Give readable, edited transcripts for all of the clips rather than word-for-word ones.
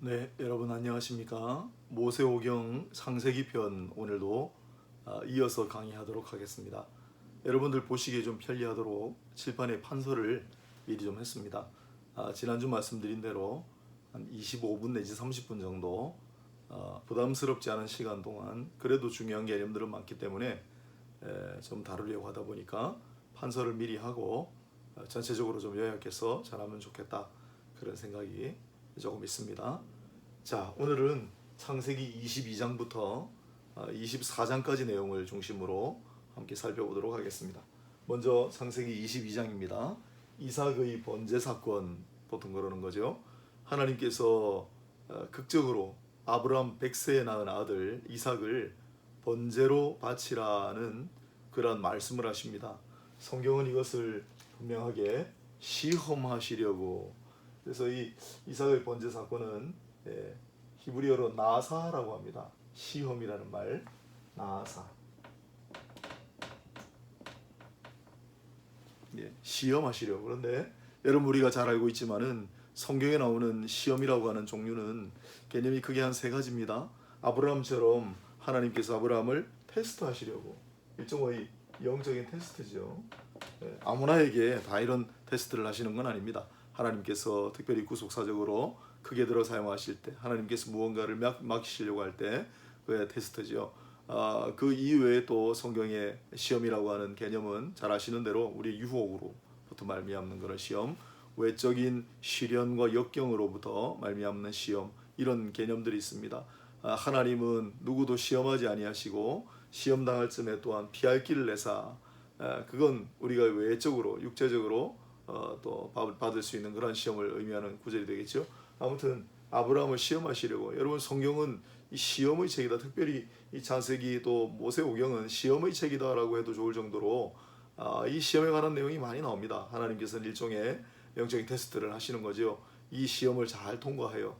네, 여러분 안녕하십니까? 모세오경 창세기 편 오늘도 이어서 강의하도록 하겠습니다. 여러분들 보시기에 좀 편리하도록 칠판에 판서를 미리 좀 했습니다. 지난주 말씀드린 대로 한 25분 내지 30분 정도 부담스럽지 않은 시간 동안 그래도 중요한 개념들은 많기 때문에 좀 다루려고 하다 보니까 판서를 미리 하고 전체적으로 좀 요약해서 잘하면 좋겠다 그런 생각이 조금 있습니다. 자, 오늘은 창세기 22장부터 24장까지 내용을 중심으로 함께 살펴보도록 하겠습니다. 먼저 창세기 22장입니다. 이삭의 번제 사건, 보통 그러는 거죠. 하나님께서 극적으로 아브라함 100세에 낳은 아들 이삭을 번제로 바치라는 그런 말씀을 하십니다. 성경은 이것을 분명하게 시험하시려고, 그래서 이 이삭의 번제 사건은 히브리어로 나사라고 합니다. 시험이라는 말, 나사. 시험하시려고. 그런데 여러분 우리가 잘 알고 있지만은 성경에 나오는 시험이라고 하는 종류는 개념이 크게 한 세 가지입니다. 아브라함처럼 하나님께서 아브라함을 테스트하시려고, 일종의 영적인 테스트죠. 아무나에게 다 이런 테스트를 하시는 건 아닙니다. 하나님께서 특별히 구속사적으로 크게 들어 사용하실 때, 하나님께서 무언가를 맡기시려고 할 때 그의 테스트죠. 그 이외에 또 성경의 시험이라고 하는 개념은 잘 아시는 대로 우리 유혹으로부터 말미암는 그런 시험, 외적인 시련과 역경으로부터 말미암는 시험, 이런 개념들이 있습니다. 하나님은 누구도 시험하지 아니하시고 시험 당할 쯤에 또한 피할 길을 내사, 그건 우리가 외적으로 육체적으로 또 받을 수 있는 그런 시험을 의미하는 구절이 되겠죠. 아무튼 아브라함을 시험하시려고, 여러분 성경은 이 시험의 책이다. 특별히 이 창세기 또 모세오경은 시험의 책이다라고 해도 좋을 정도로 이 시험에 관한 내용이 많이 나옵니다. 하나님께서는 일종의 영적인 테스트를 하시는 거죠. 이 시험을 잘 통과하여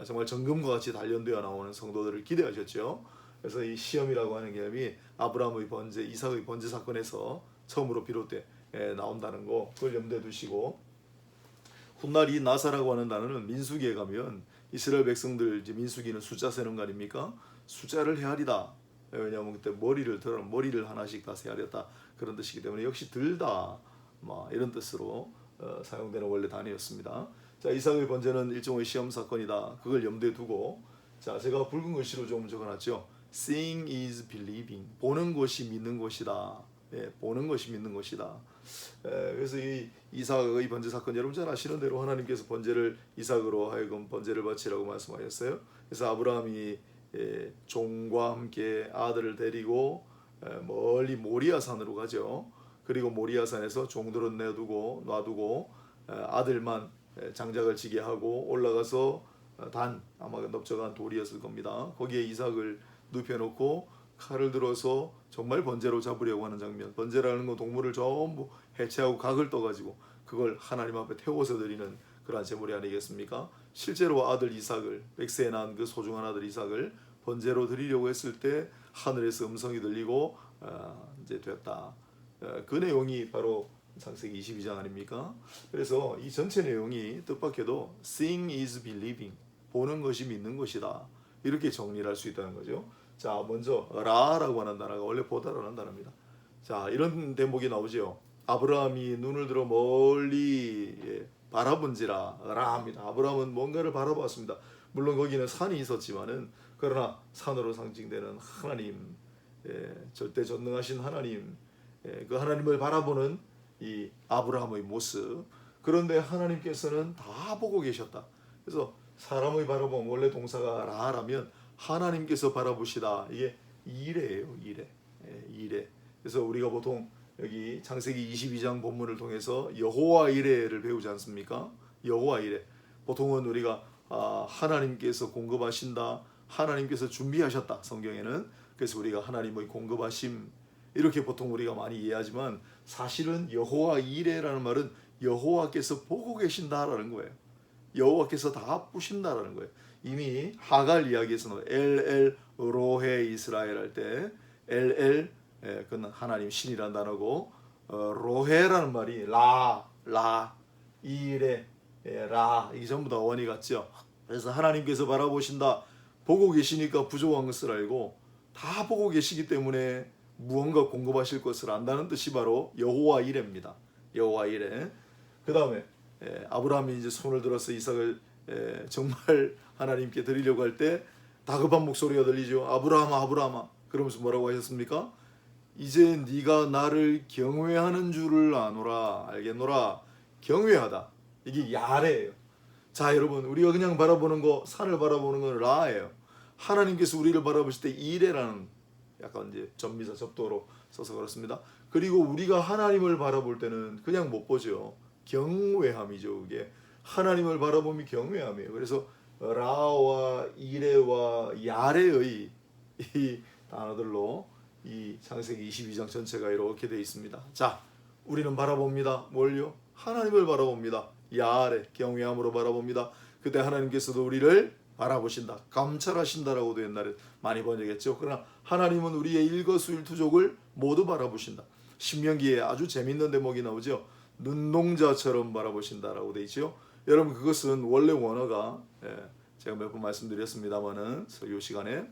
정말 정금과 같이 단련되어 나오는 성도들을 기대하셨죠. 그래서 이 시험이라고 하는 개념이 아브라함의 번제, 이삭의 번제 사건에서 처음으로 비롯돼 나온다는 거, 그걸 염두에 두시고, 훗날 이 나사라고 하는 단어는 민수기에 가면 이스라엘 백성들, 이제 민수기는 숫자 세는 거 아닙니까? 숫자를 헤아리다. 왜냐하면 그때 머리를 하나씩 다 세하렸다 그런 뜻이기 때문에 역시 들다 뭐 이런 뜻으로 사용되는 원래 단어였습니다. 자, 이삭의 번제는 일종의 시험 사건이다. 그걸 염두에 두고, 자, 제가 붉은 글씨로 좀 적어놨죠. Seeing is believing. 보는 것이 믿는 것이다. 보는 것이 믿는 것이다. 그래서 이 이삭의 번제 사건, 여러분 잘 아시는 대로 하나님께서 번제를 이삭으로 하여금 번제를 바치라고 말씀하셨어요. 그래서 아브라함이 종과 함께 아들을 데리고 멀리 모리아산으로 가죠. 그리고 모리아산에서 종들은 놔두고 아들만 장작을 지게 하고 올라가서 아마 넓적한 돌이었을 겁니다. 거기에 이삭을 눕혀놓고 칼을 들어서 정말 번제로 잡으려고 하는 장면. 번제라는 건 동물을 전부 해체하고 각을 떠가지고 그걸 하나님 앞에 태워서 드리는 그러한 제물이 아니겠습니까? 실제로 아들 이삭을, 100세에 낳은 그 소중한 아들 이삭을 번제로 드리려고 했을 때 하늘에서 음성이 들리고 이제 됐다. 그 내용이 바로 창세기 22장 아닙니까? 그래서 이 전체 내용이 뜻밖에도 seeing is believing, 보는 것이 믿는 것이다, 이렇게 정리를 할 수 있다는 거죠. 자, 먼저 라라고 하는 단어가 원래 보다라는 단어입니다. 자, 이런 대목이 나오죠. 아브라함이 눈을 들어 멀리 바라본지라 라합니다. 아브라함은 뭔가를 바라보았습니다. 물론 거기는 산이 있었지만은, 그러나 산으로 상징되는 하나님, 절대 전능하신 하나님, 그 하나님을 바라보는 이 아브라함의 모습. 그런데 하나님께서는 다 보고 계셨다. 그래서 사람의 바라봄, 원래 동사가 라라면 하나님께서 바라보시다, 이게 이레예요. 이레. 그래서 우리가 보통 여기 창세기 22장 본문을 통해서 여호와 이레를 배우지 않습니까? 여호와 이레. 보통은 우리가 하나님께서 공급하신다, 하나님께서 준비하셨다, 성경에는. 그래서 우리가 하나님의 공급하심, 이렇게 보통 우리가 많이 이해하지만, 사실은 여호와 이레라는 말은 여호와께서 보고 계신다라는 거예요. 여호와께서 다 보신다라는 거예요. 이미 하갈 이야기에서는 엘엘 로헤 이스라엘 할 때 엘엘, 그건 하나님 신이라는 단어고, 로헤라는 말이 라 이레, 라, 이게 전부 다 원이 같죠. 그래서 하나님께서 바라보신다. 보고 계시니까 부족한 것을 알고 다 보고 계시기 때문에 무언가 공급하실 것을 안다는 뜻이 바로 여호와 이레입니다. 여호와 이레. 그 다음에 아브라함이 이제 손을 들어서 이삭을 정말 하나님께 드리려고 할 때 다급한 목소리가 들리죠. 아브라함아, 아브라함아. 그러면서 뭐라고 하셨습니까? 이제 네가 나를 경외하는 줄을 아노라. 알겠노라. 경외하다. 이게 야레예요. 자, 여러분, 우리가 그냥 바라보는 거, 산을 바라보는 건 라예요. 하나님께서 우리를 바라보실 때 이레라는 약간 이제 전미사 접도로 써서 그렇습니다. 그리고 우리가 하나님을 바라볼 때는 그냥 못 보죠. 경외함이죠. 그게 하나님을 바라보면 경외함이에요. 그래서 라와 이레와 야레의 이 단어들로 이 창세기 22장 전체가 이렇게 되어 있습니다. 자, 우리는 바라봅니다. 뭘요? 하나님을 바라봅니다. 야레, 경외함으로 바라봅니다. 그때 하나님께서도 우리를 바라보신다, 감찰하신다라고도 옛날에 많이 번역했죠. 그러나 하나님은 우리의 일거수일투족을 모두 바라보신다. 신명기에 아주 재밌는 대목이 나오죠. 눈동자처럼 바라보신다라고 되어 있죠. 여러분, 그것은 원래 원어가 제가 몇 번 말씀드렸습니다마는 이 시간에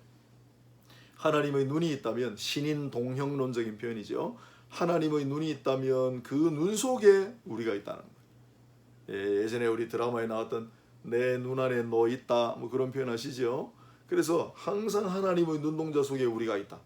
하나님의 눈이 있다면, 신인 동형론적인 표현이죠. 하나님의 눈이 있다면 그 눈 속에 우리가 있다는 거예요. 예전에 우리 드라마에 나왔던 내 눈 안에 너 있다, 뭐 그런 표현 아시죠? 그래서 항상 하나님의 눈동자 속에 우리가 있다.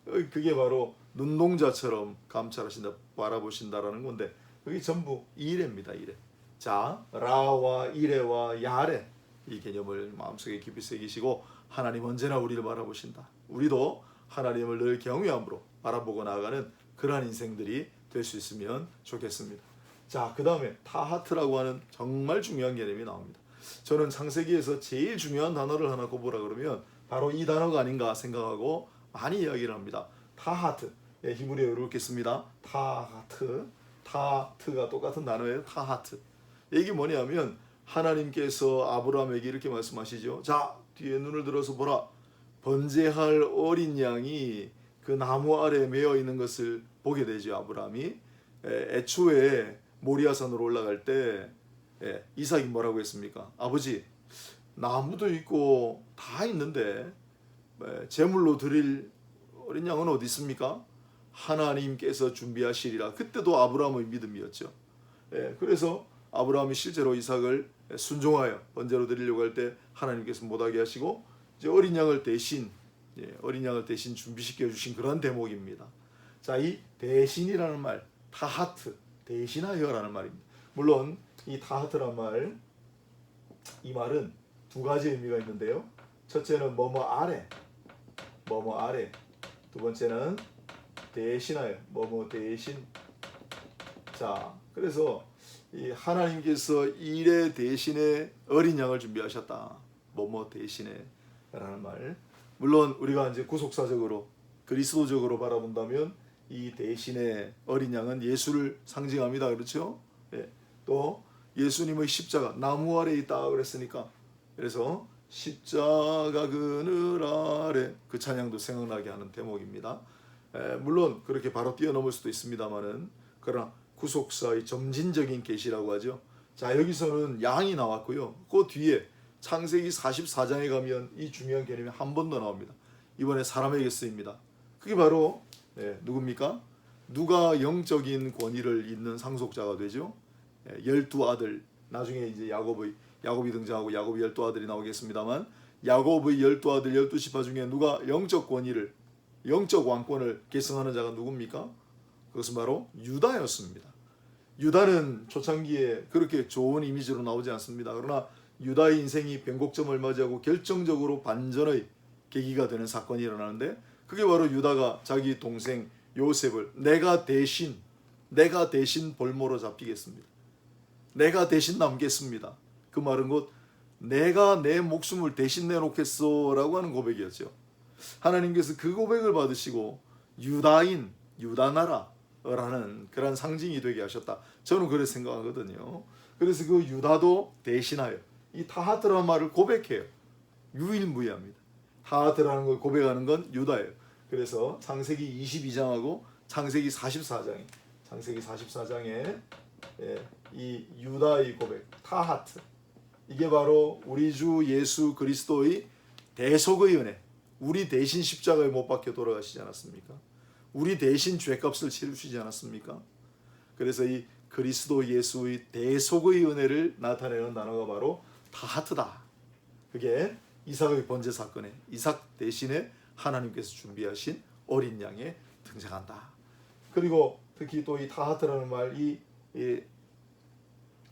그게 바로 눈동자처럼 감찰하신다, 바라보신다라는 건데, 그게 전부 이레입니다. 이레. 자, 라와 이레와 야레, 이 개념을 마음속에 깊이 새기시고, 하나님 언제나 우리를 바라보신다. 우리도 하나님을 늘 경외함으로 바라보고 나아가는 그러한 인생들이 될 수 있으면 좋겠습니다. 자, 그 다음에 타하트라고 하는 정말 중요한 개념이 나옵니다. 저는 창세기에서 제일 중요한 단어를 하나 꼽으라 그러면 바로 이 단어가 아닌가 생각하고 많이 이야기를 합니다. 타하트. 히브리어로 읽겠습니다. 타하트. 타트가 똑같은 단어예요. 타하트. 이게 뭐냐면 하나님께서 아브라함에게 이렇게 말씀하시죠. 자, 뒤에 눈을 들어서 보라. 번제할 어린 양이 그 나무 아래에 매어 있는 것을 보게 되죠. 아브라함이 애초에 모리아산으로 올라갈 때 이삭이 뭐라고 했습니까? 아버지, 나무도 있고 다 있는데 제물로 드릴 어린 양은 어디 있습니까? 하나님께서 준비하시리라. 그때도 아브라함의 믿음이었죠. 그래서 아브라함이 실제로 이삭을 순종하여 번제로 드리려고 할 때 하나님께서 못하게 하시고 이제 어린 양을 대신 준비시켜 주신 그런 대목입니다. 자, 이 대신이라는 말, 타하트, 대신하여라는 말입니다. 물론 이 타하트란 말, 이 말은 두 가지 의미가 있는데요. 첫째는 뭐뭐 아래, 두 번째는 대신하여, 뭐뭐 대신. 자, 그래서 이 하나님께서 일의 대신에 어린 양을 준비하셨다. 뭐뭐 대신에 라는 말. 물론 우리가 이제 구속사적으로 그리스도적으로 바라본다면 이 대신에 어린 양은 예수를 상징합니다. 그렇죠? 또 예수님의 십자가 나무 아래 있다 그랬으니까, 그래서 십자가 그늘 아래, 그 찬양도 생각나게 하는 대목입니다. 물론 그렇게 바로 뛰어넘을 수도 있습니다만은, 그러나 구속사의 점진적인 계시라고 하죠. 자, 여기서는 양이 나왔고요. 그 뒤에 창세기 44장에 가면 이 중요한 개념이 한 번 더 나옵니다. 이번에 사람에게 쓰입니다. 그게 바로 누굽니까? 누가 영적인 권위를 잇는 상속자가 되죠? 12아들. 나중에 이제 야곱이 등장하고 야곱의 12아들이 나오겠습니다만, 야곱의 12아들 12지파 중에 누가 영적 권위를, 영적 왕권을 계승하는 자가 누굽니까? 그것은 바로 유다였습니다. 유다는 초창기에 그렇게 좋은 이미지로 나오지 않습니다. 그러나 유다의 인생이 변곡점을 맞이하고 결정적으로 반전의 계기가 되는 사건이 일어나는데, 그게 바로 유다가 자기 동생 요셉을 내가 대신 볼모로 잡히겠습니다. 내가 대신 남겠습니다. 그 말은 곧 내가 내 목숨을 대신 내놓겠소 라고 하는 고백이었죠. 하나님께서 그 고백을 받으시고 유다나라라는 그런 상징이 되게 하셨다. 저는 그렇게 생각하거든요. 그래서 그 유다도 대신하여 이 타하트라는 말을 고백해요. 유일무이합니다. 타하트라는 걸 고백하는 건 유다예요. 그래서 창세기 22장하고 창세기 44장에 이 유다의 고백, 타하트, 이게 바로 우리 주 예수 그리스도의 대속의 은혜, 우리 대신 십자가에 못 박혀 돌아가시지 않았습니까? 우리 대신 죄값을 치르시지 않았습니까? 그래서 이 그리스도 예수의 대속의 은혜를 나타내는 단어가 바로 다하트다. 그게 이삭의 번제 사건에 이삭 대신에 하나님께서 준비하신 어린 양에 등장한다. 그리고 특히 또 이 다하트라는 말, 이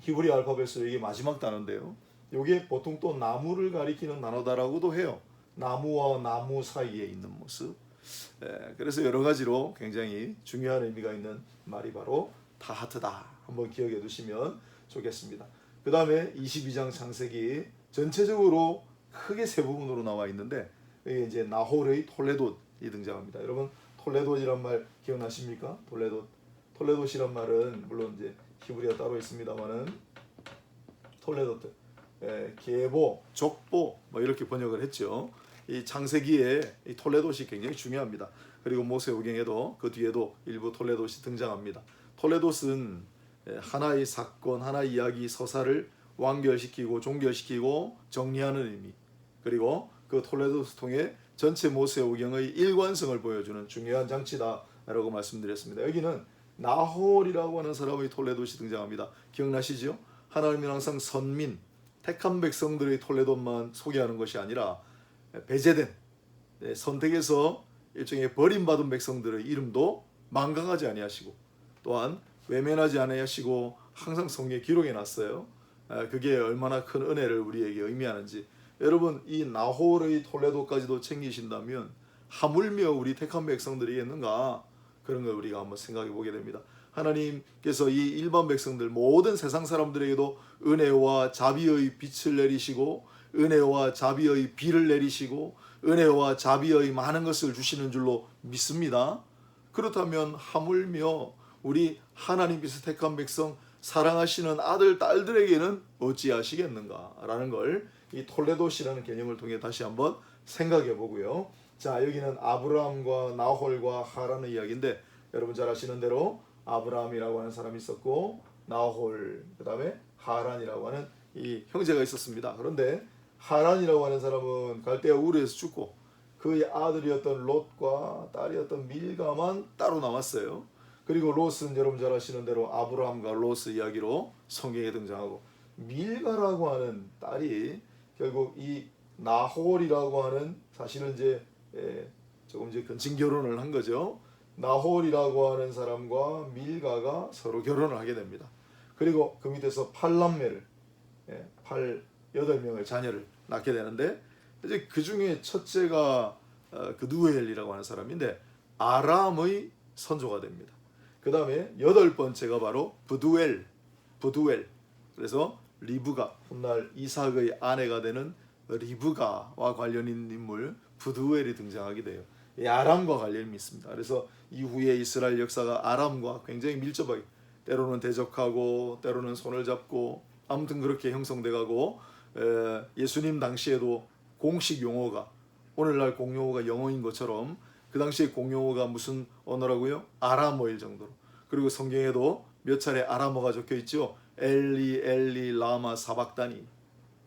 히브리 알파벳으로 이게 마지막 단어인데요. 이게 보통 또 나무를 가리키는 단어다라고도 해요. 나무와 나무 사이에 있는 모습. 그래서 여러 가지로 굉장히 중요한 의미가 있는 말이 바로 다하트다. 한번 기억해 두시면 좋겠습니다. 그 다음에 22장 창세기 전체적으로 크게 세 부분으로 나와 있는데 여기 이제 나홀의 톨레돗이 등장합니다. 여러분 톨레돗이란 말 기억나십니까? 톨레돗이란 말은 물론 이제 히브리가 따로 있습니다만은 톨레도트, 계보, 족보 뭐 이렇게 번역을 했죠. 이 창세기에 이 톨레돗이 굉장히 중요합니다. 그리고 모세오경에도 그 뒤에도 일부 톨레돗이 등장합니다. 톨레돗은 하나의 사건, 하나의 이야기, 서사를 완결시키고 종결시키고 정리하는 의미, 그리고 그 톨레돗을 통해 전체 모세오경의 일관성을 보여주는 중요한 장치다라고 말씀드렸습니다. 여기는 나홀이라고 하는 사람의 톨레돗이 등장합니다. 기억나시죠? 하나님은 항상 선민, 택한 백성들의 톨레돗만 소개하는 것이 아니라 배제된, 선택해서 일종의 버림받은 백성들의 이름도 망각하지 아니하시고 또한 외면하지 아니하시고 항상 성경에 기록해 놨어요. 그게 얼마나 큰 은혜를 우리에게 의미하는지. 여러분 이 나홀의 톨레도까지도 챙기신다면 하물며 우리 택한 백성들이겠는가, 그런 걸 우리가 한번 생각해 보게 됩니다. 하나님께서 이 일반 백성들 모든 세상 사람들에게도 은혜와 자비의 빛을 내리시고 은혜와 자비의 비를 내리시고 은혜와 자비의 많은 것을 주시는 줄로 믿습니다. 그렇다면 하물며 우리 하나님께서 택한 백성 사랑하시는 아들 딸들에게는 어찌하시겠는가라는 걸 이 톨레돗이라는 개념을 통해 다시 한번 생각해 보고요. 자, 여기는 아브라함과 나홀과 하란의 이야기인데 여러분 잘 아시는 대로 아브라함이라고 하는 사람이 있었고 나홀, 그 다음에 하란이라고 하는 이 형제가 있었습니다. 그런데 하란이라고 하는 사람은 갈대아 우르에서 죽고 그의 아들이었던 롯과 딸이었던 밀가만 따로 남았어요. 그리고 롯은 여러분 잘 아시는 대로 아브라함과 롯의 이야기로 성경에 등장하고, 밀가라고 하는 딸이 결국 이 나홀이라고 하는, 사실은 이제 조금 이제 근친 결혼을 한 거죠. 나홀이라고 하는 사람과 밀가가 서로 결혼을 하게 됩니다. 그리고 그 밑에서 8남매를 8명의 자녀를 낳게 되는데, 이제 그 중에 첫째가 그 누엘이라고 하는 사람인데 아람의 선조가 됩니다. 그 다음에 8번째가 바로 부두엘. 그래서 리브가, 훗날 이삭의 아내가 되는 리브가와 관련 있는 인물 부두엘이 등장하게 돼요. 이 아람과 관련이 있습니다. 그래서 이후에 이스라엘 역사가 아람과 굉장히 밀접하게 때로는 대적하고 때로는 손을 잡고 아무튼 그렇게 형성돼가고, 예수님 당시에도 공식 용어가 오늘날 공용어가 영어인 것처럼 그 당시에 공용어가 무슨 언어라고요? 아람어일 정도로. 그리고 성경에도 몇 차례 아람어가 적혀 있죠. 엘리 엘리 라마 사박다니,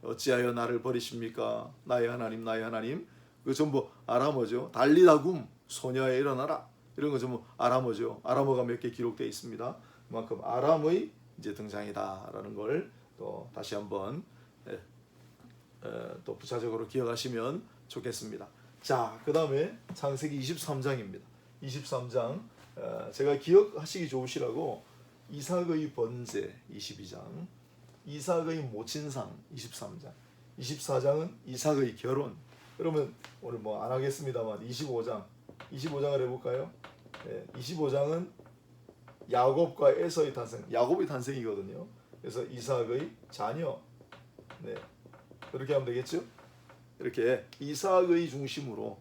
어찌하여 나를 버리십니까? 나의 하나님 나의 하나님. 그 전부 아람어죠. 달리다굼, 소녀야 일어나라, 이런 거 전부 아람어죠. 아람어가 몇 개 기록되어 있습니다. 그만큼 아람의 이제 등장이다라는 걸 또 다시 한번 또 부차적으로 기억하시면 좋겠습니다. 자, 그 다음에 창세기 23장입니다. 23장 제가 기억하시기 좋으시라고 이삭의 번제 22장, 이삭의 모친상 23장, 24장은 이삭의 결혼. 그러면 오늘 뭐 안 하겠습니다만 25장을 해볼까요? 25장은 야곱과 에서의 탄생, 야곱의 탄생이거든요. 그래서 이삭의 자녀, 그렇게 하면 되겠죠? 이렇게 이삭의 중심으로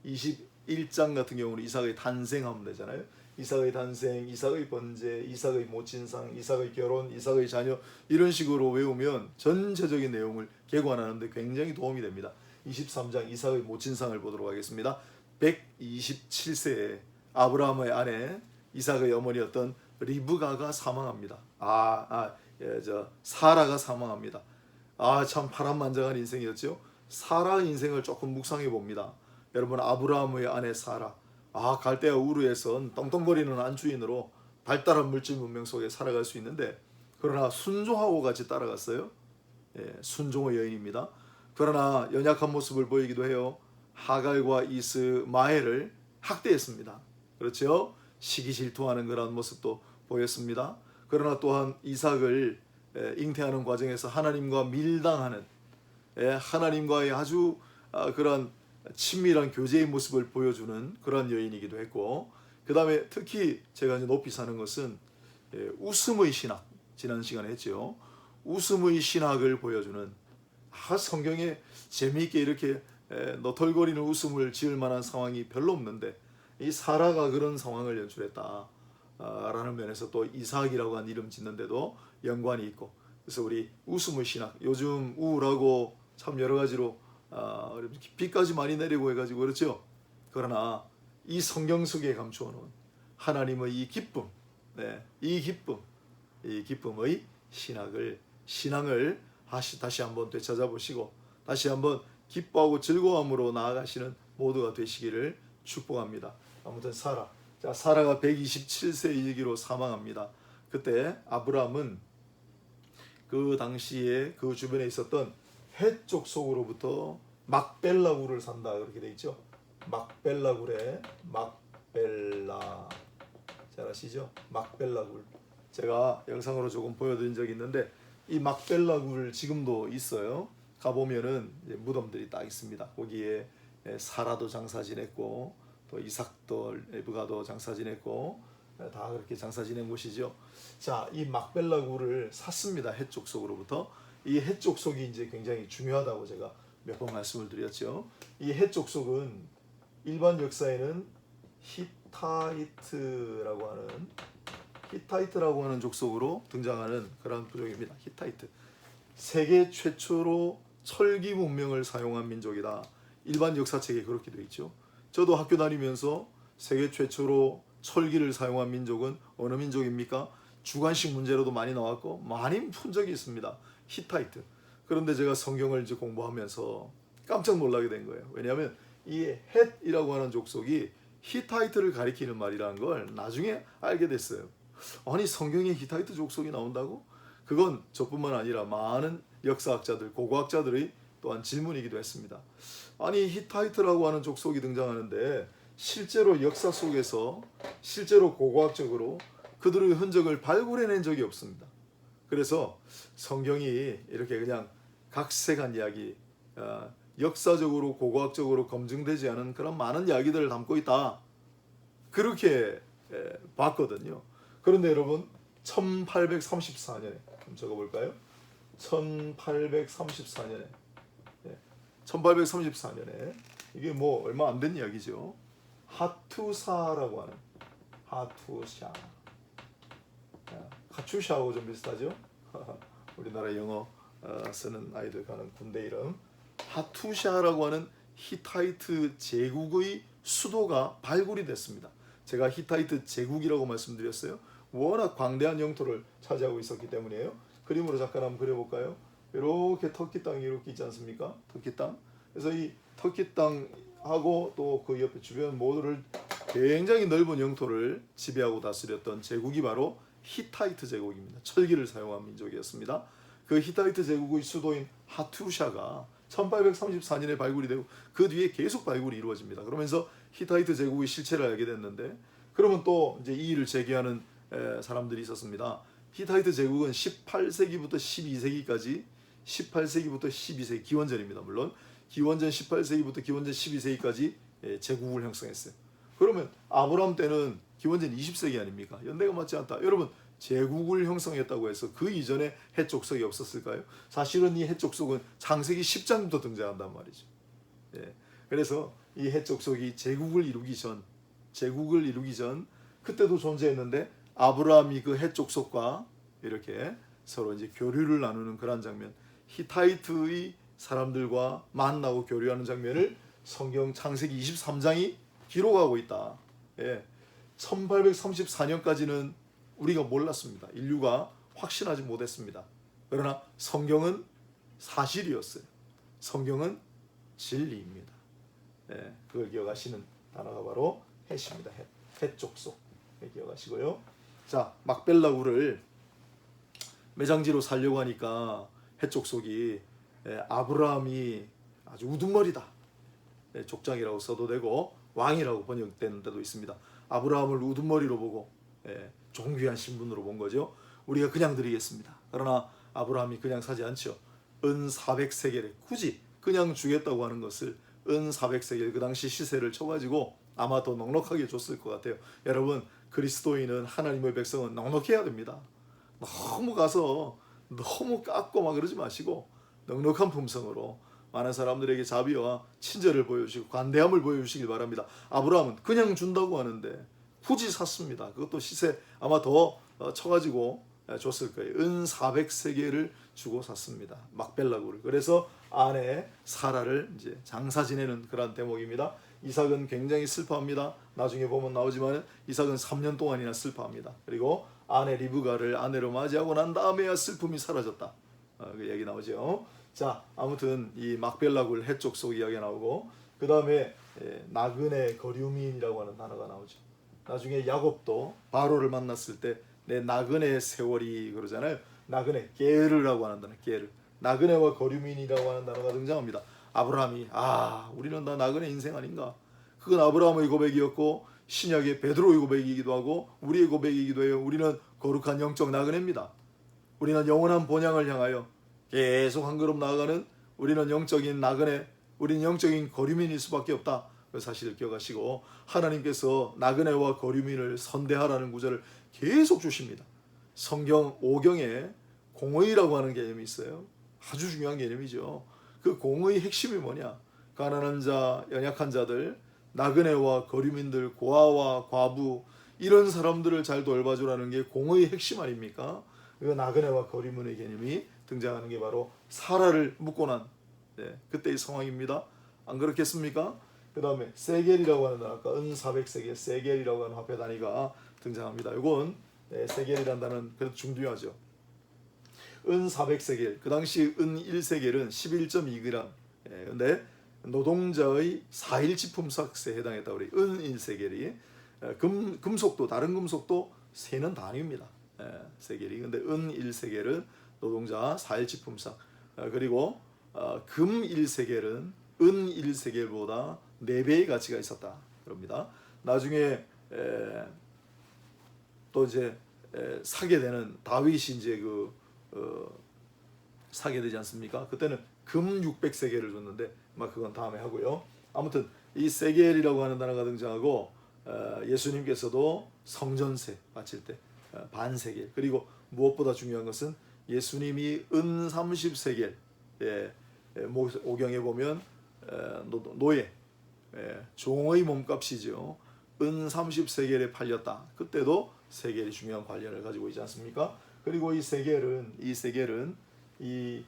21장 같은 경우는 이삭의 탄생하면 되잖아요. 이삭의 탄생, 이삭의 번제, 이삭의 모친상, 이삭의 결혼, 이삭의 자녀, 이런 식으로 외우면 전체적인 내용을 개관하는데 굉장히 도움이 됩니다. 23장 이삭의 모친상을 보도록 하겠습니다. 127세에 아브라함의 아내 이삭의 어머니였던 리브가가 사망합니다. 사라가 사망합니다. 참 파란만장한 인생이었죠. 사라 인생을 조금 묵상해 봅니다. 여러분, 아브라함의 아내 사라, 갈대아 우르에선 떵떵거리는 안주인으로 발달한 물질 문명 속에 살아갈 수 있는데, 그러나 순종하고 같이 따라갔어요. 순종의 여인입니다. 그러나 연약한 모습을 보이기도 해요. 하갈과 이스마엘을 학대했습니다. 그렇죠? 시기 질투하는 그런 모습도 보였습니다. 그러나 또한 이삭을 잉태하는 과정에서 하나님과 밀당하는, 하나님과의 아주 그런 친밀한 교제의 모습을 보여주는 그런 여인이기도 했고, 그 다음에 특히 제가 높이 사는 것은 웃음의 신학, 지난 시간에 했죠. 웃음의 신학을 보여주는, 성경에 재미있게 이렇게 너털거리는 웃음을 지을 만한 상황이 별로 없는데 이 사라가 그런 상황을 연출했다 라는 면에서 또 이삭이라고 한 이름 짓는데도 연관이 있고, 그래서 우리 웃음의 신학, 요즘 우울하고 참 여러 가지로 비까지 많이 내리고 해가지고 그렇죠. 그러나 이 성경 속에 감추어 놓은 하나님의 이 기쁨, 이 기쁨의 신앙을 다시 한번 되찾아보시고 다시 한번 기뻐하고 즐거움으로 나아가시는 모두가 되시기를 축복합니다. 아무튼 사라가 127세 일기로 사망합니다. 그때 아브라함은 그 당시에 그 주변에 있었던 헷 족속으로부터 막벨라굴을 산다 그렇게 돼 있죠. 막벨라굴에 막벨라, 잘 아시죠? 막벨라굴. 제가 영상으로 조금 보여드린 적이 있는데 이 막벨라굴 지금도 있어요. 가보면은 무덤들이 딱 있습니다. 거기에 사라도 장사 지냈고 또 이삭도 레브가도 장사 지냈고 다 그렇게 장사 지낸 곳이죠. 자, 이 막벨라굴을 샀습니다. 헷 족속으로부터. 이 헷 족속이 이제 굉장히 중요하다고 제가 몇 번 말씀을 드렸죠. 이 헷 족속은 일반 역사에는 히타이트라고 하는 족속으로 등장하는 그런 부족입니다. 히타이트. 세계 최초로 철기 문명을 사용한 민족이다. 일반 역사책에 그렇게 되어 있죠. 저도 학교 다니면서 세계 최초로 철기를 사용한 민족은 어느 민족입니까? 주관식 문제로도 많이 나왔고 많이 푼 적이 있습니다. 히타이트. 그런데 제가 성경을 이제 공부하면서 깜짝 놀라게 된 거예요. 왜냐하면 이 헷이라고 하는 족속이 히타이트를 가리키는 말이라는 걸 나중에 알게 됐어요. 아니, 성경에 히타이트 족속이 나온다고? 그건 저뿐만 아니라 많은 역사학자들, 고고학자들의 또한 질문이기도 했습니다. 아니, 히타이트라고 하는 족속이 등장하는데 실제로 역사 속에서 실제로 고고학적으로 그들의 흔적을 발굴해낸 적이 없습니다. 그래서 성경이 이렇게 그냥 각색한 이야기, 역사적으로 고고학적으로 검증되지 않은 그런 많은 이야기들을 담고 있다, 그렇게 봤거든요. 그런데 여러분, 1834년에 한번 적어볼까요? 1834년에 이게 뭐 얼마 안 된 이야기죠. 하투사라고 하는, 카츄샤하고 좀 비슷하죠. 우리나라 영어 쓰는 아이들 가는 군대 이름. 하투샤라고 하는 히타이트 제국의 수도가 발굴이 됐습니다. 제가 히타이트 제국이라고 말씀드렸어요. 워낙 광대한 영토를 차지하고 있었기 때문이에요. 그림으로 잠깐 한번 그려볼까요? 이렇게 터키 땅이 이렇게 있지 않습니까? 터키 땅. 그래서 이 터키 땅하고 또 그 옆에 주변 모두를 굉장히 넓은 영토를 지배하고 다스렸던 제국이 바로 히타이트 제국입니다. 철기를 사용한 민족이었습니다. 그 히타이트 제국의 수도인 하투샤가 1834년에 발굴이 되고 그 뒤에 계속 발굴이 이루어집니다. 그러면서 히타이트 제국의 실체를 알게 됐는데, 그러면 또 이제 이의를 제기하는 사람들이 있었습니다. 히타이트 제국은 18세기부터 12세기까지, 18세기부터 12세기, 기원전입니다. 물론 기원전 18세기부터 기원전 12세기까지 제국을 형성했어요. 그러면 아브라함 때는 기원전 20세기 아닙니까? 연대가 맞지 않다. 여러분, 제국을 형성했다고 해서 그 이전에 헷 족속이 없었을까요? 사실은 이 헷 족속은 창세기 10장부터 등장한단 말이죠. 그래서 이 헷 족속이 제국을 이루기 전 그때도 존재했는데 아브라함이 그 헷 족속과 이렇게 서로 이제 교류를 나누는 그런 장면, 히타이트의 사람들과 만나고 교류하는 장면을 성경 창세기 23장이 기록하고 있다. 1834년까지는 우리가 몰랐습니다. 인류가 확신하지 못했습니다. 그러나 성경은 사실이었어요. 성경은 진리입니다. 네, 그걸 기억하시는 단어가 바로 헷입니다. 헷 족속. 네, 기억하시고요. 자, 막벨라구를 매장지로 살려고 하니까 헷 족속이 아브라함이 아주 우두머리다. 족장이라고 써도 되고 왕이라고 번역되는 데도 있습니다. 아브라함을 우두머리로 보고 존귀한 신분으로 본 거죠. 우리가 그냥 드리겠습니다. 그러나 아브라함이 그냥 사지 않죠. 은 400세겔에 굳이 그냥 주겠다고 하는 것을 은 400세겔 그 당시 시세를 쳐가지고 아마 더 넉넉하게 줬을 것 같아요. 여러분, 그리스도인은, 하나님의 백성은 넉넉해야 됩니다. 너무 가서 너무 깎고 막 그러지 마시고 넉넉한 품성으로 많은 사람들에게 자비와 친절을 보여주시고 관대함을 보여주시길 바랍니다. 아브라함은 그냥 준다고 하는데 굳이 샀습니다. 그것도 시세 아마 더 쳐가지고 줬을 거예요. 은 400세겔을 주고 샀습니다. 막벨라구를. 그래서 아내 사라를 이제 장사 지내는 그런 대목입니다. 이삭은 굉장히 슬퍼합니다. 나중에 보면 나오지만 이삭은 3년 동안이나 슬퍼합니다. 그리고 아내 리브가를 아내로 맞이하고 난 다음에야 슬픔이 사라졌다. 그 얘기 나오죠. 자, 아무튼 이 막벨라굴 해쪽 속 이야기가 나오고, 그 다음에 나그네 거류민이라고 하는 단어가 나오죠. 나중에 야곱도 바로를 만났을 때 내 나그네 세월이 그러잖아요. 나그네 게르라고 하는 단어, 게르. 나그네와 거류민이라고 하는 단어가 등장합니다. 아브라함이 우리는 다 나그네 인생 아닌가? 그건 아브라함의 고백이었고 신약의 베드로의 고백이기도 하고 우리의 고백이기도 해요. 우리는 거룩한 영적 나그네입니다. 우리는 영원한 본향을 향하여 계속 한 걸음 나아가는, 우리는 영적인 나그네, 우리는 영적인 거류민일 수밖에 없다. 그 사실을 기억하시고 하나님께서 나그네와 거류민을 선대하라는 구절을 계속 주십니다. 성경 5경에 공의라고 하는 개념이 있어요. 아주 중요한 개념이죠. 그 공의의 핵심이 뭐냐? 가난한 자, 연약한 자들, 나그네와 거류민들, 고아와 과부, 이런 사람들을 잘 돌봐주라는 게 공의의 핵심 아닙니까? 그 나그네와 거류민의 개념이 등장하는 게 바로 사라를 묶고 난 그때의 상황입니다. 안 그렇겠습니까? 그 다음에 세겔이라고 하는 아까 은 400세겔, 세겔이라고 하는 화폐 단위가 등장합니다. 이건 세겔이라는 단어는 그래도 중요하죠. 은 400세겔, 그 당시 은 1세겔은 11.2g. 근데 노동자의 4일치 품삯에 해당했다고 그래요. 은 1세겔이. 금속도, 다른 금속도 세는 단위입니다. 세겔이. 근데 은 1세겔은 노동자 4일치 품삯. 그리고 금 1세겔은 은 1세겔보다 4배의 가치가 있었다. 그럽니다. 나중에 또 이제 사게 되는 다윗이 이제 사게 되지 않습니까? 그때는 금 600세겔을 줬는데 그건 다음에 하고요. 아무튼 이 세겔이라고 하는 단어가 등장하고 예수님께서도 성전세 바칠 때 반세겔, 그리고 무엇보다 중요한 것은 예수님이 은 30세겔, 오경에 보면 노예, 종의 몸값이죠. 은 30세겔에 팔렸다. 그때도 세겔이 중요한 관련을 가지고 있지 않습니까? 그리고 이 세겔은 이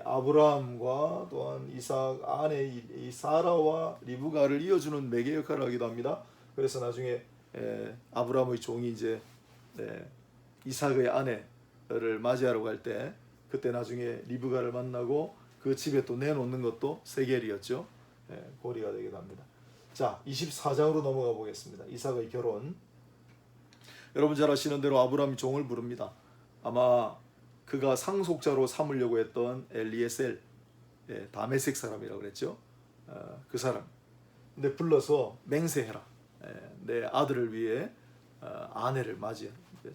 아브라함과 또한 이삭 아내 이 사라와 리브가를 이어주는 매개 역할을 하기도 합니다. 그래서 나중에 아브라함의 종이 이제 이삭의 아내를 맞이하러 갈 때 그때 나중에 리브가를 만나고 그 집에 또 내놓는 것도 세겔이었죠. 고리가 되기도 합니다. 자, 24장으로 넘어가 보겠습니다. 이삭의 결혼. 여러분 잘 아시는 대로 아브라함이 종을 부릅니다. 아마 그가 상속자로 삼으려고 했던 엘리에셀, 다메섹 사람이라고 그랬죠. 그 사람. 근데 불러서 맹세해라. 내 아들을 위해 아내를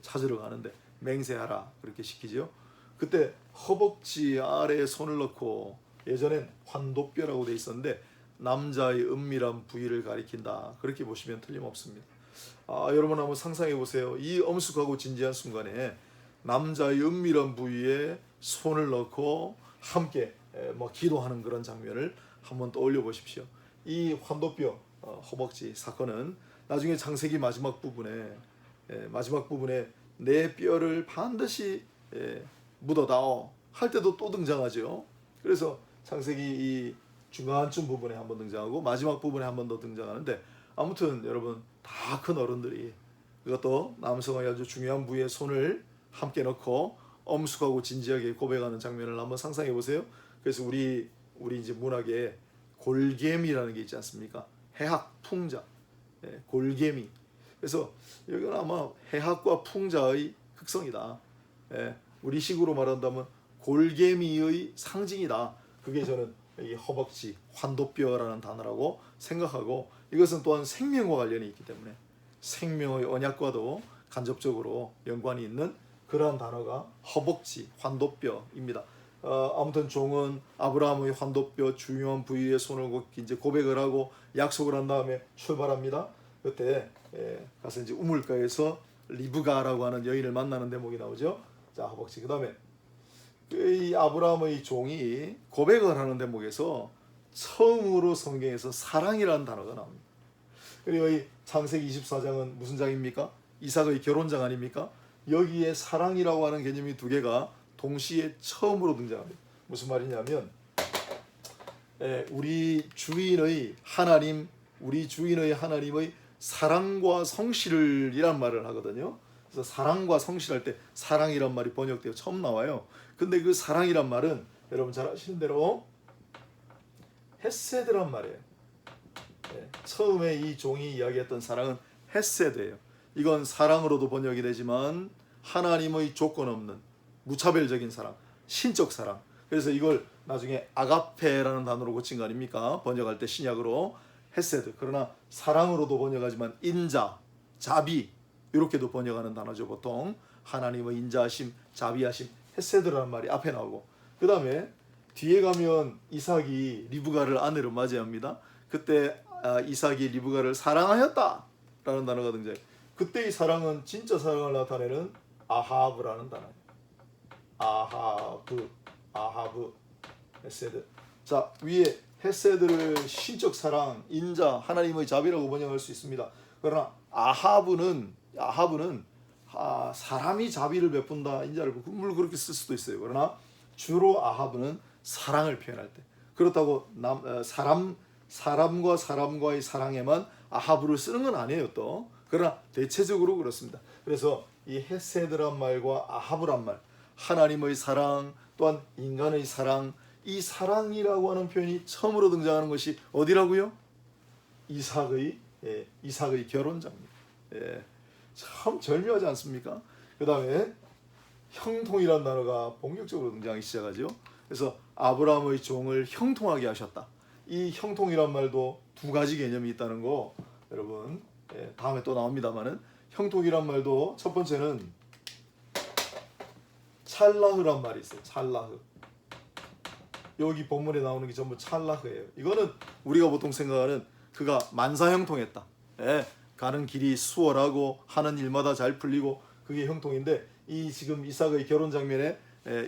찾으러 가는데 맹세하라. 그렇게 시키죠. 그때 허벅지 아래에 손을 넣고, 예전엔 환도뼈라고 돼 있었는데 남자의 은밀한 부위를 가리킨다. 그렇게 보시면 틀림없습니다. 여러분 한번 상상해 보세요. 이 엄숙하고 진지한 순간에 남자의 은밀한 부위에 손을 넣고 함께 기도하는 그런 장면을 한번 떠올려 보십시오. 이 환도뼈 허벅지 사건은 나중에 창세기 마지막 부분에 내 뼈를 반드시 묻어다오 할 때도 또 등장하죠. 그래서 창세기 이 중간쯤 부분에 한번 등장하고 마지막 부분에 한 번 더 등장하는데, 아무튼 여러분 다 큰 어른들이, 그것도 남성의 아주 중요한 부위에 손을 함께 넣고 엄숙하고 진지하게 고백하는 장면을 한번 상상해 보세요. 그래서 우리 이제 문학에 골개미라는 게 있지 않습니까? 해학 풍자, 골개미. 그래서 여기는 아마 해학과 풍자의 흑성이다. 우리 식으로 말한다면 골개미의 상징이다. 그게 저는 이 허벅지, 환도뼈라는 단어라고 생각하고, 이것은 또한 생명과 관련이 있기 때문에 생명의 언약과도 간접적으로 연관이 있는 그러한 단어가 허벅지, 환도뼈입니다. 아무튼 종은 아브라함의 환도뼈 중요한 부위에 손을 이제 고백을 하고 약속을 한 다음에 출발합니다. 그때 가서 이제 우물가에서 리브가라고 하는 여인을 만나는 대목이 나오죠. 자, 허벅지. 그다음에 이 아브라함의 종이 고백을 하는 대목에서 처음으로 성경에서 사랑이라는 단어가 나옵니다. 그리고 이 창세기 24장은 무슨 장입니까? 이삭의 결혼장 아닙니까? 여기에 사랑이라고 하는 개념이 두 개가 동시에 처음으로 등장합니다. 무슨 말이냐면 우리 주인의 하나님의 사랑과 성실이란 말을 하거든요. 그래서 사랑과 성실할 때 사랑이란 말이 번역되어 처음 나와요. 근데 그 사랑이란 말은 여러분 잘 아시는 대로 헤세드란 말이에요. 처음에 이 종이 이야기했던 사랑은 헤세드예요. 이건 사랑으로도 번역이 되지만 하나님의 조건 없는 무차별적인 사랑, 신적 사랑. 그래서 이걸 나중에 아가페라는 단어로 고친 거 아닙니까? 번역할 때 신약으로 헤세드. 그러나 사랑으로도 번역하지만 인자, 자비 이렇게도 번역하는 단어죠. 보통 하나님의 인자하심, 자비하심, 헤세드라는 말이 앞에 나오고, 그 다음에 뒤에 가면 이삭이 리브가를 아내로 맞이합니다. 그때 이삭이 리브가를 사랑하였다 라는 단어가 등장해요. 그때의 사랑은 진짜 사랑을 나타내는 아하브라는 단어예요. 아하브, 헤세드. 자, 위에 헤세드를 신적 사랑, 인자, 하나님의 자비라고 번역할 수 있습니다. 그러나 아하브는 사람이 자비를 베푼다, 인자를 물론 그렇게 쓸 수도 있어요. 그러나 주로 아하브는 사랑을 표현할 때, 그렇다고 사람과 사람과의 사랑에만 아하브를 쓰는 건 아니에요. 또 그러나 대체적으로 그렇습니다. 그래서 이 헤세드란 말과 아하브란 말, 하나님의 사랑 또한 인간의 사랑, 이 사랑이라고 하는 표현이 처음으로 등장하는 것이 어디라고요? 이삭의 결혼장입니다. 참 절묘하지 않습니까? 그 다음에 형통이라는 단어가 본격적으로 등장하기 시작하죠. 그래서 아브라함의 종을 형통하게 하셨다. 이 형통이란 말도 두 가지 개념이 있다는 거 여러분 다음에 또 나옵니다만은, 형통이란 말도 첫 번째는 찰라흐란 말이 있어요. 찰라흐. 여기 본문에 나오는 게 전부 찰라흐예요. 이거는 우리가 보통 생각하는 그가 만사형통했다. 가는 길이 수월하고 하는 일마다 잘 풀리고 그게 형통인데, 이 지금 이삭의 결혼 장면에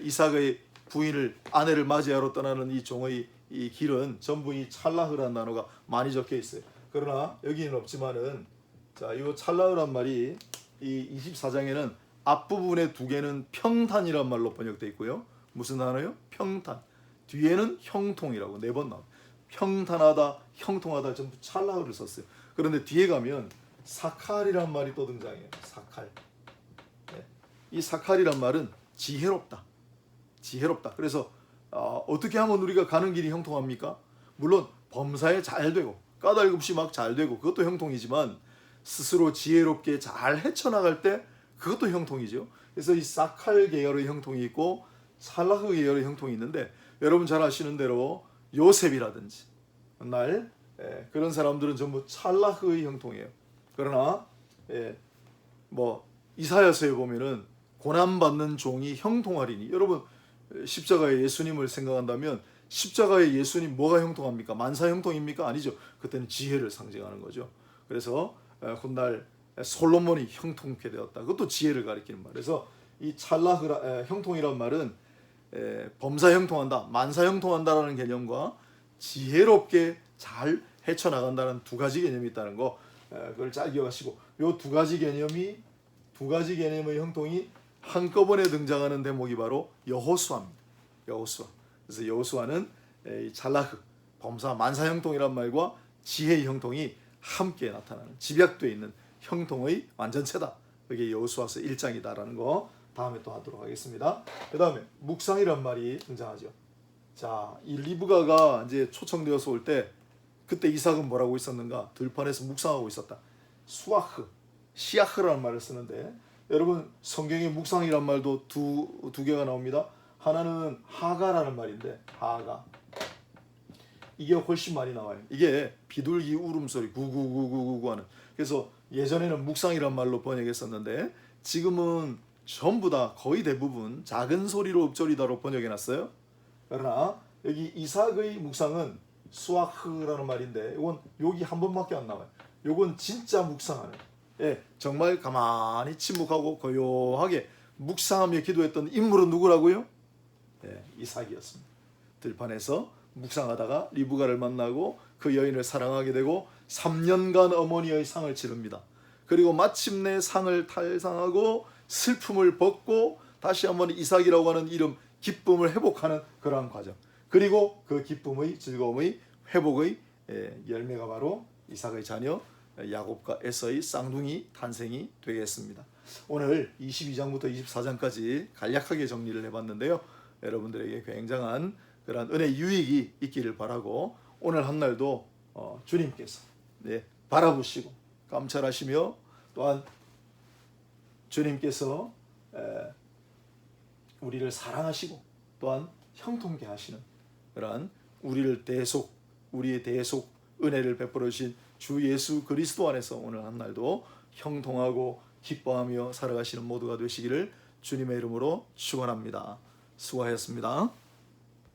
이삭의 아내를 맞이하러 떠나는 이 종의 이 길은 전부 이 찰라흐라는 단어가 많이 적혀 있어요. 그러나 여기는 없지만은, 자, 이 찰라흐란 말이 이 24장에는 앞부분의 두 개는 평탄이란 말로 번역되어 있고요. 무슨 단어요? 평탄. 뒤에는 형통이라고 4번 나와요. 평탄하다, 형통하다 전부 찰라흐를 썼어요. 그런데 뒤에 가면 사칼이란 말이 또 등장해요. 사칼. 이 사칼이란 말은 지혜롭다. 그래서 어떻게 하면 우리가 가는 길이 형통합니까? 물론 범사에 잘 되고 까닭 없이 막 잘 되고 그것도 형통이지만, 스스로 지혜롭게 잘 헤쳐나갈 때 그것도 형통이죠. 그래서 이 사칼 계열의 형통이 있고 살라흐 계열의 형통이 있는데, 여러분 잘 아시는 대로 요셉이라든지 그런 사람들은 전부 찰라흐의 형통이에요. 그러나 이사야서에 보면은 고난받는 종이 형통하리니, 여러분 십자가의 예수님을 생각한다면 십자가의 예수님 뭐가 형통합니까? 만사 형통입니까? 아니죠. 그때는 지혜를 상징하는 거죠. 그래서 훗날 솔로몬이 형통케 되었다. 그것도 지혜를 가리키는 말. 그래서 이 찰라흐라 형통이란 말은 범사 형통한다, 만사 형통한다라는 개념과 지혜롭게 잘 헤쳐나간다는 두 가지 개념이 있다는 거, 그걸 잘 기억하시고, 이 두 가지 개념의 형통이 한꺼번에 등장하는 대목이 바로 여호수아입니다. 그래서 여호수아는 찰라흐, 범사, 만사 형통이란 말과 지혜의 형통이 함께 나타나는, 집약되어 있는 형통의 완전체다. 그게 여호수아서 1장이다라는 거 다음에 또 하도록 하겠습니다. 그 다음에 묵상이란 말이 등장하죠. 자, 이 리브가가 이제 초청되어서 올 때 그때 이삭은 뭐라고 있었는가? 들판에서 묵상하고 있었다. 수아흐, 시아흐라는 말을 쓰는데 여러분 성경에 묵상이란 말도 두 개가 나옵니다. 하나는 하가라는 말인데 하가 이게 훨씬 많이 나와요. 이게 비둘기 울음소리 구구구구구구 하는. 그래서 예전에는 묵상이란 말로 번역했었는데 지금은 전부 다 거의 대부분 작은 소리로 읊조리다로 번역해놨어요. 그러나 여기 이삭의 묵상은 수아흐라는 말인데 이건 여기 한 번밖에 안 나와요. 이건 진짜 묵상하는. 예, 정말 가만히 침묵하고 고요하게 묵상하며 기도했던 인물은 누구라고요? 예, 이삭이었습니다. 들판에서 묵상하다가 리브가를 만나고 그 여인을 사랑하게 되고 3년간 어머니의 상을 치릅니다. 그리고 마침내 상을 탈상하고 슬픔을 벗고 다시 한번 이삭이라고 하는 이름 기쁨을 회복하는 그러한 과정. 그리고 그 기쁨의 즐거움의 회복의 열매가 바로 이삭의 자녀 야곱과 에서의 쌍둥이 탄생이 되겠습니다. 오늘 22장부터 24장까지 간략하게 정리를 해봤는데요. 여러분들에게 굉장한 그런 은혜 유익이 있기를 바라고 오늘 한 날도 주님께서 바라보시고 감찰하시며 또한 주님께서 우리를 사랑하시고 또한 형통케 하시는 그러한 우리의 대속 은혜를 베풀어 주신 주 예수 그리스도 안에서 오늘 한 날도 형통하고 기뻐하며 살아가시는 모두가 되시기를 주님의 이름으로 축원합니다. 수고하셨습니다.